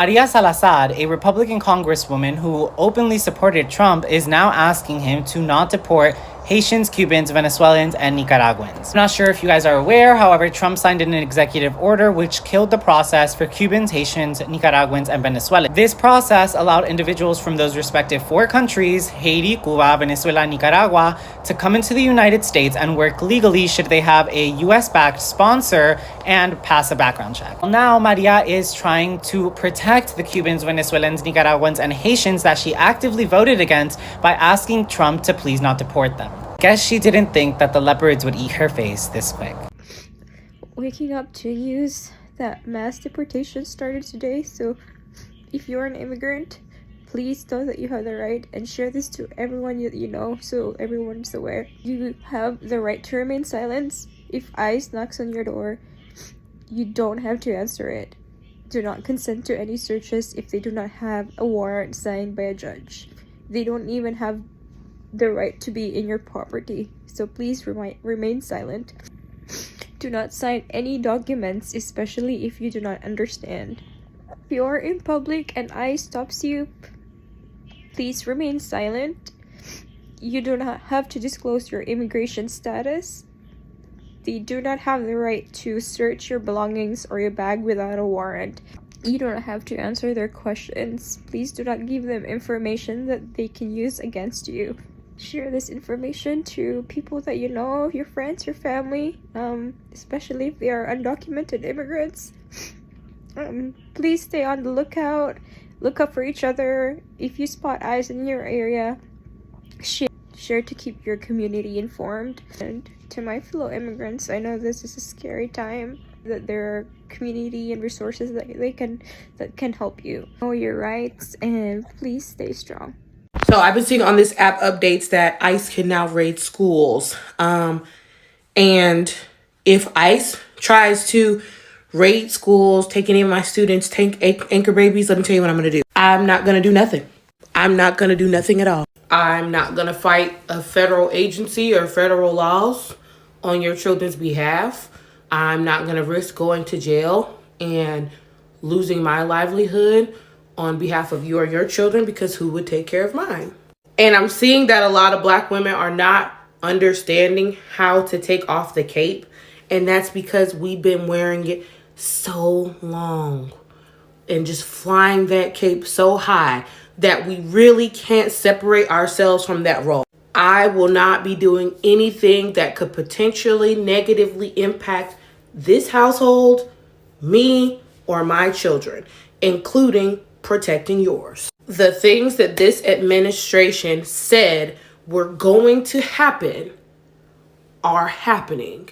Maria Salazar, a Republican congresswoman who openly supported Trump, is now asking him to not deport Haitians, Cubans, Venezuelans, and Nicaraguans. I'm not sure if you guys are aware, however, Trump signed an executive order which killed the process for Cubans, Haitians, Nicaraguans, and Venezuelans. This process allowed individuals from those respective four countries, Haiti, Cuba, Venezuela, and Nicaragua, to come into the United States and work legally should they have a US-backed sponsor and pass a background check. Now, Maria is trying to protect the Cubans, Venezuelans, Nicaraguans, and Haitians that she actively voted against by asking Trump to please not deport them. Guess she didn't think that the leopards would eat her face this quick. Waking up to news that mass deportation started today, so if you're an immigrant, please know that you have the right and share this to everyone that you know so everyone's aware. You have the right to remain silent. If ICE knocks on your door, you don't have to answer it. Do not consent to any searches if they do not have a warrant signed by a judge. They don't even have the right to be in your property, so please remain silent. Do not sign any documents, especially if you do not understand. If you are in public and ICE stops you, please remain silent. You do not have to disclose your immigration status. They do not have the right to search your belongings or your bag without a warrant. You don't have to answer their questions. Please do not give them information that they can use against you. Share this information to people that you know, your friends, your family, especially if they are undocumented immigrants. Please stay on the lookout. Look up for each other. If you spot eyes in your area, share to keep your community informed. And to my fellow immigrants, I know this is a scary time, that there are community and resources that can help you. Know your rights and please stay strong. So I've been seeing on this app updates that ICE can now raid schools. And if ICE tries to raid schools, take any of my students, take anchor babies, let me tell you what I'm going to do. I'm not going to do nothing. I'm not going to do nothing at all. I'm not going to fight a federal agency or federal laws on your children's behalf. I'm not going to risk going to jail and losing my livelihood on behalf of you or your children, because who would take care of mine? And I'm seeing that a lot of Black women are not understanding how to take off the cape. And that's because we've been wearing it so long and just flying that cape so high that we really can't separate ourselves from that role. I will not be doing anything that could potentially negatively impact this household, me, or my children, including protecting yours. The things that this administration said were going to happen are happening.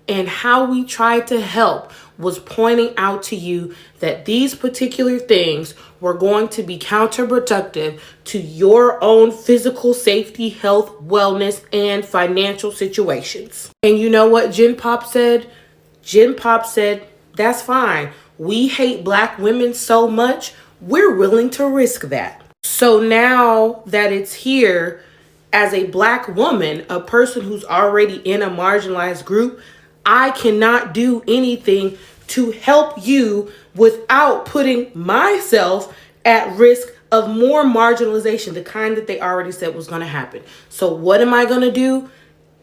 And how we tried to help was pointing out to you that these particular things were going to be counterproductive to your own physical safety, health, wellness, and financial situations. And you know what Gen Pop said? Gen Pop said, that's fine. We hate Black women so much, we're willing to risk that. So now that it's here, as a Black woman, a person who's already in a marginalized group, I cannot do anything to help you without putting myself at risk of more marginalization, the kind that they already said was going to happen. So what am I going to do?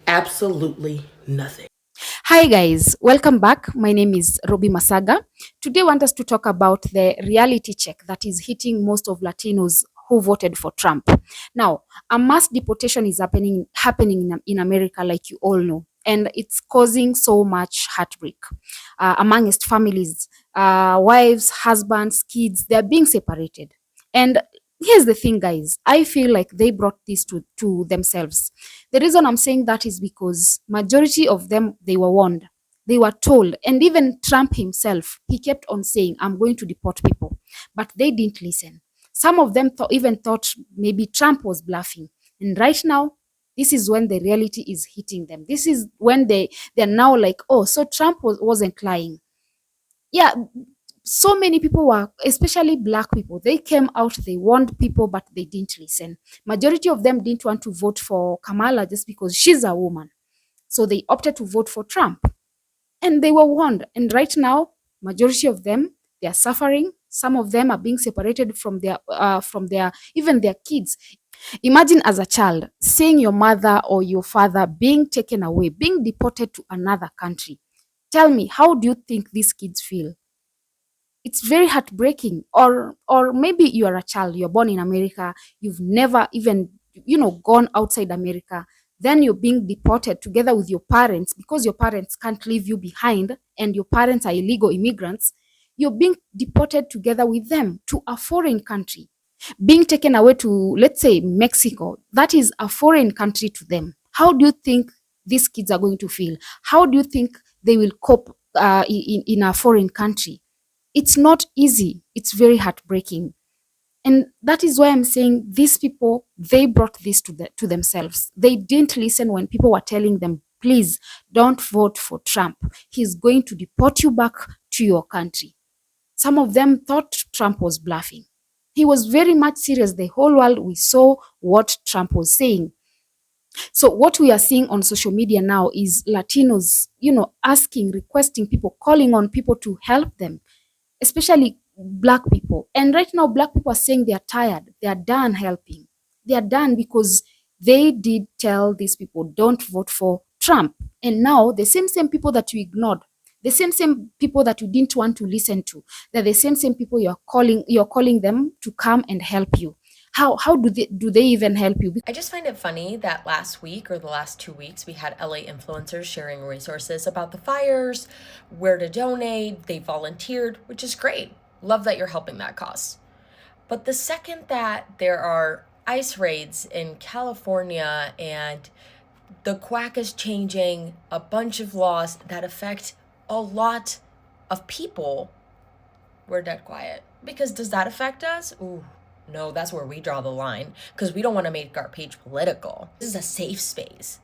Absolutely nothing. Hi guys, welcome back. My name is Robi Masaga. Today I want us to talk about the reality check that is hitting most of Latinos who voted for Trump. Now, a mass deportation is happening in America, like you all know, and it's causing so much heartbreak amongst families, wives, husbands, kids. They're being separated. And here's the thing, guys. I feel like they brought this to themselves. The reason I'm saying that is because majority of them, they were warned. They were told. And even Trump himself, he kept on saying, I'm going to deport people. But they didn't listen. Some of them even thought maybe Trump was bluffing. And right now, this is when the reality is hitting them. This is when they're now like, oh, so Trump wasn't lying. Yeah, so many people were, especially Black people, they came out, they warned people, but they didn't listen. Majority of them didn't want to vote for Kamala just because she's a woman. So they opted to vote for Trump. And they were warned. And right now, majority of them, they are suffering. Some of them are being separated from their even their kids. Imagine as a child seeing your mother or your father being taken away, being deported to another country. Tell me, how do you think these kids feel? It's very heartbreaking. Or maybe you are a child, you're born in America, you've never even gone outside America, then you're being deported together with your parents because your parents can't leave you behind and your parents are illegal immigrants. You're being deported together with them to a foreign country, being taken away to, let's say, Mexico. That is a foreign country to them. How do you think these kids are going to feel? How do you think they will cope in a foreign country? It's not easy. It's very heartbreaking. And that is why I'm saying these people, they brought this to themselves. They didn't listen when people were telling them, please don't vote for Trump. He's going to deport you back to your country. Some of them thought Trump was bluffing. He was very much serious. The whole world, we saw what Trump was saying. So what we are seeing on social media now is Latinos, asking, requesting people, calling on people to help them, especially Black people. And right now, Black people are saying they are tired. They are done helping. They are done because they did tell these people, don't vote for Trump. And now the same people that you ignored, the same people that you didn't want to listen to, they're the same people you're calling them to come and help you. How do they even help you? I just find it funny that last week or the last 2 weeks, we had LA influencers sharing resources about the fires, where to donate. They volunteered, which is great. Love that you're helping that cause. But the second that there are ICE raids in California and the quack is changing a bunch of laws that affect a lot of people, we're dead quiet. Because does that affect us? Ooh. No, that's where we draw the line, because we don't want to make our page political. This is a safe space.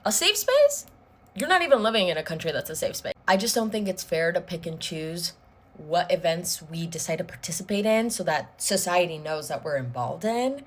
A safe space? You're not even living in a country that's a safe space. I just don't think it's fair to pick and choose what events we decide to participate in so that society knows that we're involved in,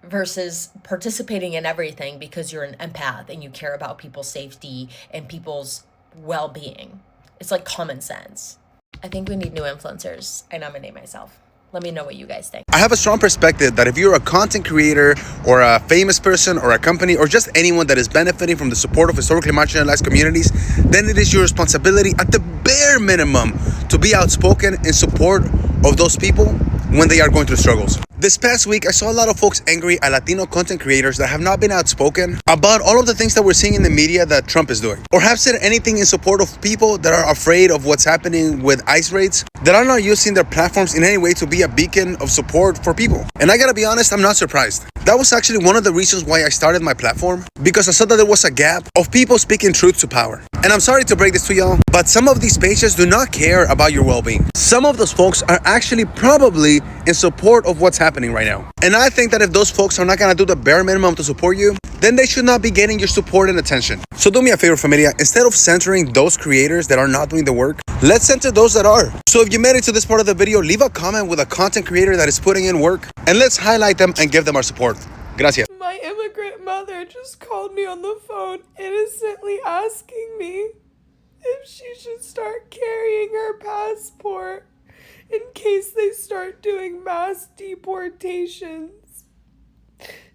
versus participating in everything because you're an empath and you care about people's safety and people's well-being. It's like common sense. I think we need new influencers. I nominate myself. Let me know what you guys think. I have a strong perspective that if you're a content creator or a famous person or a company or just anyone that is benefiting from the support of historically marginalized communities, then it is your responsibility at the bare minimum to be outspoken in support of those people when they are going through struggles. This past week, I saw a lot of folks angry at Latino content creators that have not been outspoken about all of the things that we're seeing in the media that Trump is doing, or have said anything in support of people that are afraid of what's happening with ICE raids, that are not using their platforms in any way to be a beacon of support for people. And I gotta be honest, I'm not surprised. That was actually one of the reasons why I started my platform, because I saw that there was a gap of people speaking truth to power. And I'm sorry to break this to y'all, but some of these pages do not care about your well-being. Some of those folks are actually probably in support of what's happening right now. And I think that if those folks are not gonna do the bare minimum to support you, then they should not be getting your support and attention. So do me a favor, familia, instead of censoring those creators that are not doing the work, let's censor those that are. So if you made it to this part of the video, leave a comment with a content creator that is putting in work, and let's highlight them and give them our support. Gracias. My immigrant mother just called me on the phone innocently asking me if she should start carrying her passport in case they start doing mass deportations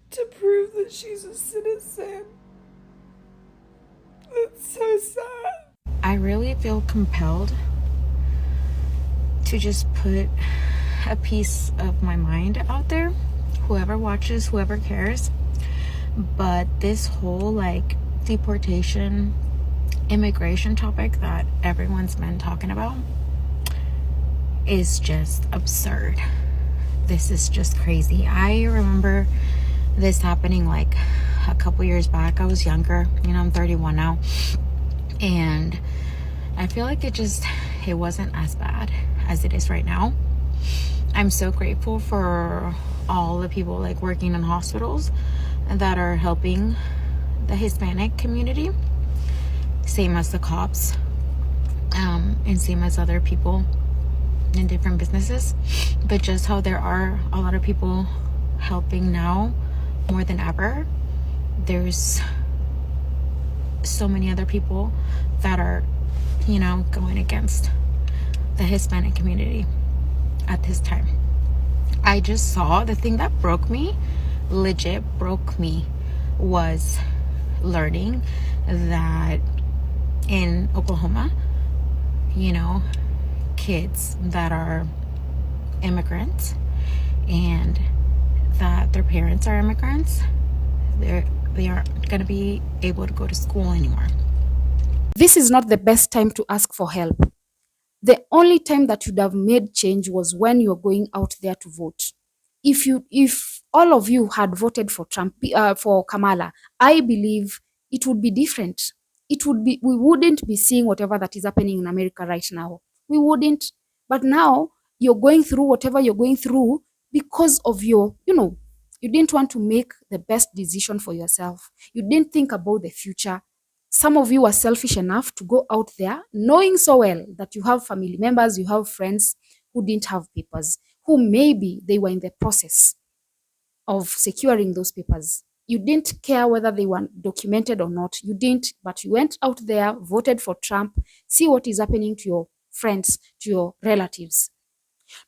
to prove that she's a citizen. That's so sad. I really feel compelled to just put a piece of my mind out there. Whoever watches, whoever cares. But this whole deportation, immigration topic that everyone's been talking about is just absurd. This is just crazy. I remember this happening a couple years back. I was younger, I'm 31 now, and I feel like it wasn't as bad as it is right now. I'm so grateful for all the people working in hospitals that are helping the Hispanic community, same as the cops, and same as other people in different businesses. But just how there are a lot of people helping now more than ever, there's so many other people that are going against the Hispanic community at this time. I just saw the thing that broke me, legit broke me, was learning that in Oklahoma, kids that are immigrants and that their parents are immigrants, they aren't going to be able to go to school anymore. This is not the best time to ask for help. The only time that you'd have made change was when you're going out there to vote. If all of you had voted for Trump, for Kamala, I believe it would be different. We wouldn't be seeing whatever that is happening in America right now. We wouldn't. But now you're going through whatever you're going through because of your, you didn't want to make the best decision for yourself. You didn't think about the future. Some of you are selfish enough to go out there knowing so well that you have family members, you have friends who didn't have papers, who maybe they were in the process of securing those papers. You didn't care whether they were documented or not. You didn't, but you went out there, voted for Trump, see what is happening to your friends, to your relatives.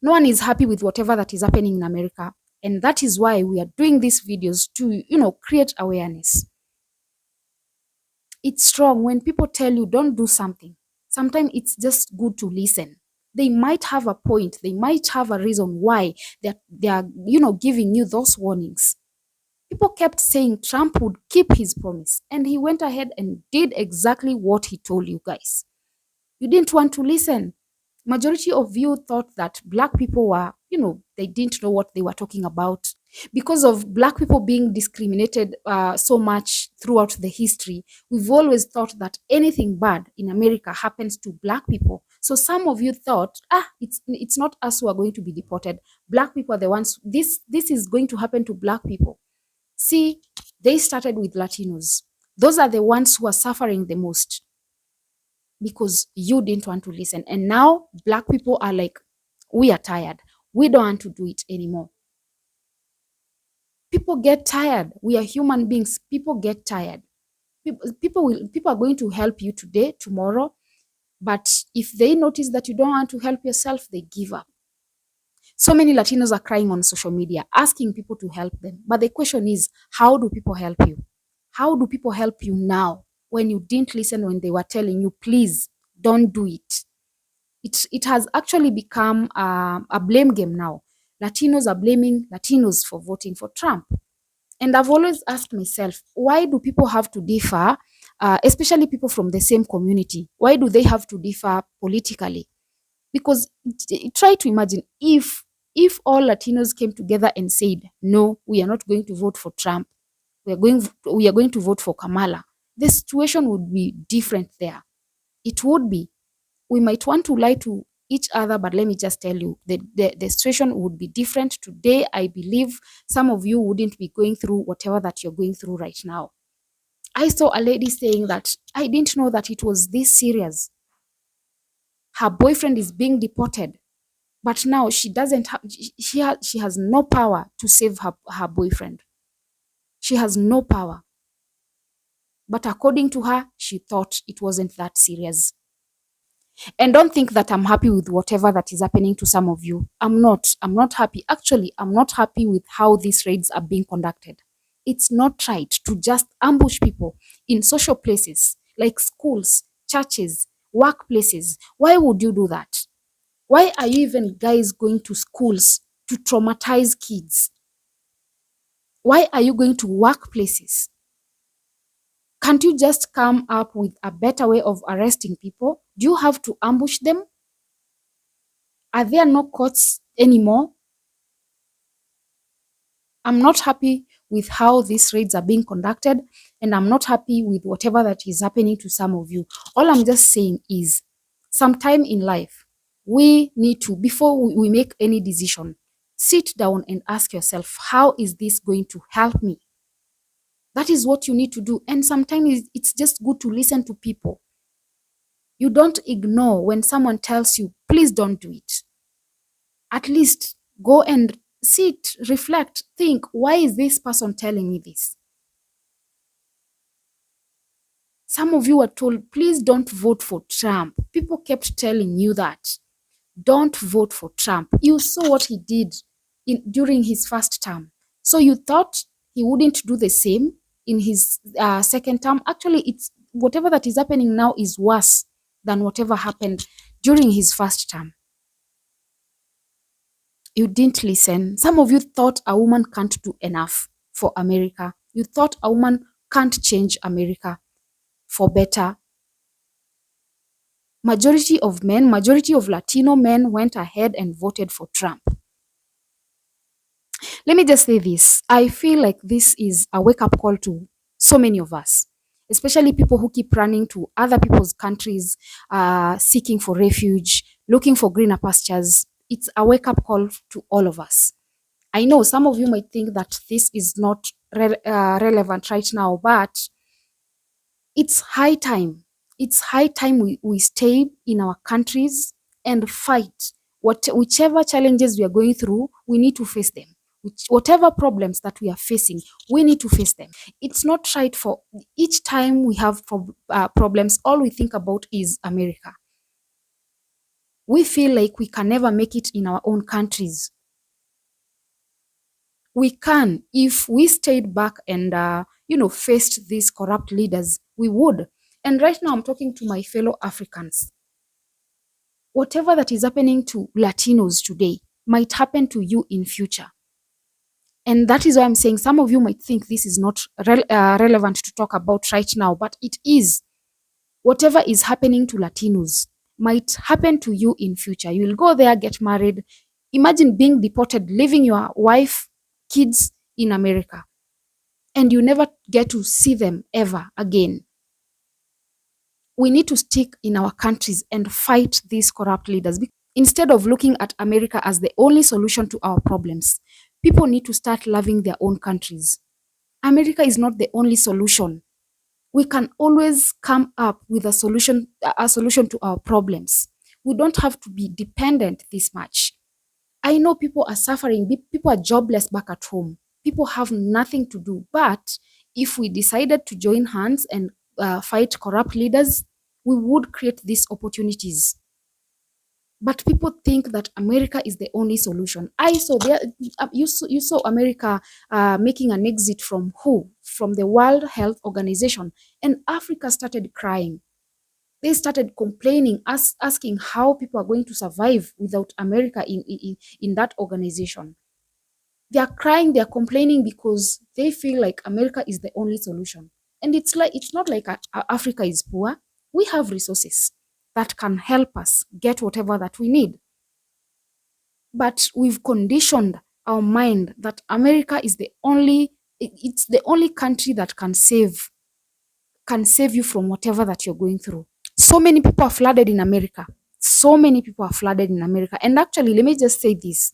No one is happy with whatever that is happening in America. And that is why we are doing these videos to, create awareness. It's strong when people tell you don't do something. Sometimes it's just good to listen. They might have a point. They might have a reason why they are giving you those warnings. People kept saying Trump would keep his promise, and he went ahead and did exactly what he told you guys. You didn't want to listen. Majority of you thought that black people were, they didn't know what they were talking about. Because of black people being discriminated so much throughout the history, we've always thought that anything bad in America happens to black people. So some of you thought, it's not us who are going to be deported. Black people are the ones, this is going to happen to black people. See, they started with Latinos. Those are the ones who are suffering the most because you didn't want to listen. And now black people are like, we are tired. We don't want to do it anymore. People get tired. We are human beings. People get tired. People are going to help you today, tomorrow. But if they notice that you don't want to help yourself, they give up. So many Latinos are crying on social media, asking people to help them. But the question is, how do people help you? How do people help you now when you didn't listen when they were telling you, please don't do it? It has actually become a blame game now. Latinos are blaming Latinos for voting for Trump. And I've always asked myself, why do people have to differ, especially people from the same community? Why do they have to differ politically? Because try to imagine if all Latinos came together and said, no, we are not going to vote for Trump. We are going to vote for Kamala. The situation would be different there. It would be. We might want to lie to each other, but let me just tell you, the situation would be different today. I believe some of you wouldn't be going through whatever that you're going through right now. I saw a lady saying that, I didn't know that it was this serious. Her boyfriend is being deported, but now she doesn't have, she has no power to save her boyfriend. She has no power. But according to her, she thought it wasn't that serious. And don't think that I'm happy with whatever that is happening to some of you. I'm not happy. Actually, I'm not happy with how these raids are being conducted. It's not right to just ambush people in social places like schools, churches, workplaces. Why would you do that? Why are you even guys going to schools to traumatize kids? Why are you going to workplaces? Can't you just come up with a better way of arresting people? Do you have to ambush them? Are there no courts anymore? I'm not happy with how these raids are being conducted, and I'm not happy with whatever that is happening to some of you. All I'm just saying is, sometime in life, we need to, before we make any decision, sit down and ask yourself, how is this going to help me? That is what you need to do. And sometimes it's just good to listen to people. You don't ignore when someone tells you, please don't do it. At least go and sit, reflect, think, why is this person telling me this? Some of you were told, please don't vote for Trump. People kept telling you that. don't vote for Trump. You saw what he did during his first term. So you thought he wouldn't do the same in his second term. Actually, it's whatever that is happening now is worse than whatever happened during his first term. You didn't listen. Some of you thought a woman can't do enough for America. You thought a woman can't change America for better. Majority of Latino men went ahead and voted for Trump. Let me just say this. I feel like this is a wake-up call to so many of us, especially people who keep running to other people's countries, seeking for refuge, looking for greener pastures. It's a wake-up call to all of us. I know some of you might think that this is not relevant right now, but it's high time. It's high time we stay in our countries and fight. Whichever challenges we are going through, we need to face them. Whatever problems that we are facing, we need to face them. It's not right for each time we have problems, all we think about is America. We feel like we can never make it in our own countries. We can, if we stayed back and faced these corrupt leaders, we would. And right now I'm talking to my fellow Africans. Whatever that is happening to Latinos today might happen to you in future. And that is why I'm saying some of you might think this is not relevant to talk about right now, but it is. Whatever is happening to Latinos might happen to you in future. You will go there, get married. Imagine being deported, leaving your wife, kids in America, and you never get to see them ever again. We need to stick in our countries and fight these corrupt leaders. Instead of looking at America as the only solution to our problems, people need to start loving their own countries. America is not the only solution. We can always come up with a solution to our problems. We don't have to be dependent this much. I know people are suffering. People are jobless back at home. People have nothing to do. But if we decided to join hands and fight corrupt leaders, we would create these opportunities. But people think that America is the only solution. You saw America making an exit from who? From the World Health Organization. And Africa started crying. They started complaining, asking how people are going to survive without America in that organization. They are crying, they are complaining because they feel like America is the only solution. And it's not like Africa is poor. We have resources that can help us get whatever that we need. But we've conditioned our mind that America is the only country that can save you from whatever that you're going through. So many people are flooded in America. And actually, let me just say this.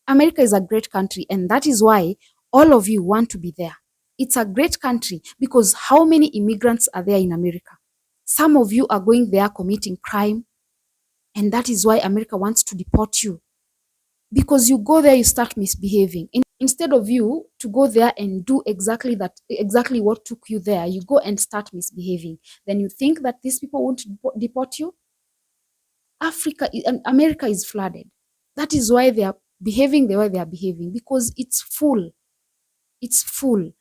America is a great country, and that is why all of you want to be there. It's a great country because how many immigrants are there in America? Some of you are going there committing crime, and that is why America wants to deport you. Because you go there, you start misbehaving. Instead of you to go there and do exactly what took you there, you go and start misbehaving. Then you think that these people won't deport you? America is flooded. That is why they are behaving the way they are behaving, because it's full. It's full.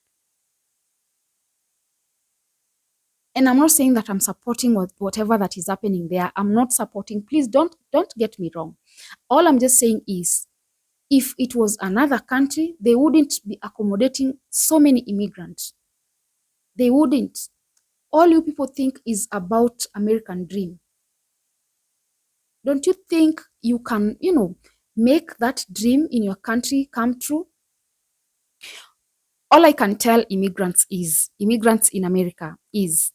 And I'm not saying that I'm supporting whatever that is happening there. I'm not supporting. Please don't get me wrong. All I'm just saying is, if it was another country, they wouldn't be accommodating so many immigrants. They wouldn't. All you people think is about American dream. Don't you think you can, make that dream in your country come true? All I can tell immigrants in America is,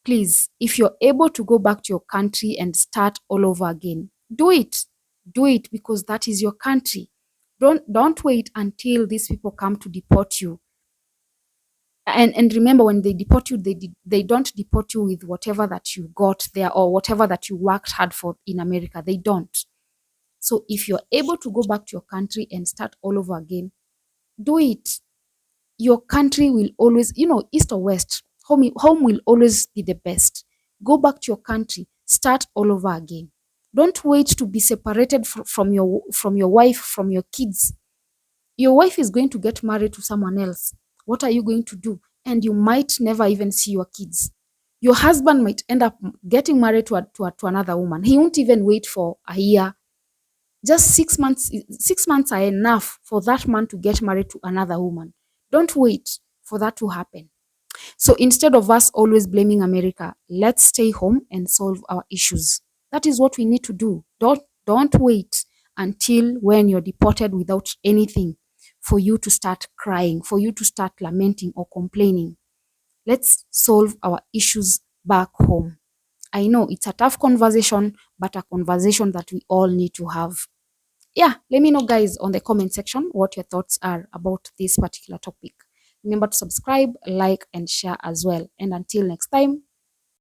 please, if you're able to go back to your country and start all over again, do it. Do it, because that is your country. Don't wait until these people come to deport you. And remember, when they deport you, they don't deport you with whatever that you got there or whatever that you worked hard for in America. They don't. So if you're able to go back to your country and start all over again, do it. Your country will always, east or west, home will always be the best. Go back to your country, start all over again. Don't wait to be separated from your wife, from your kids. Your wife is going to get married to someone else. What are you going to do? And you might never even see your kids. Your husband might end up getting married to another woman. He won't even wait for a year. Just 6 months. 6 months are enough for that man to get married to another woman. Don't wait for that to happen. So instead of us always blaming America, let's stay home and solve our issues. That is what we need to do. Don't wait until when you're deported without anything for you to start crying, for you to start lamenting or complaining. Let's solve our issues back home. I know it's a tough conversation, but a conversation that we all need to have. Yeah, let me know, guys, on the comment section what your thoughts are about this particular topic. Remember to subscribe, like, and share as well. And until next time,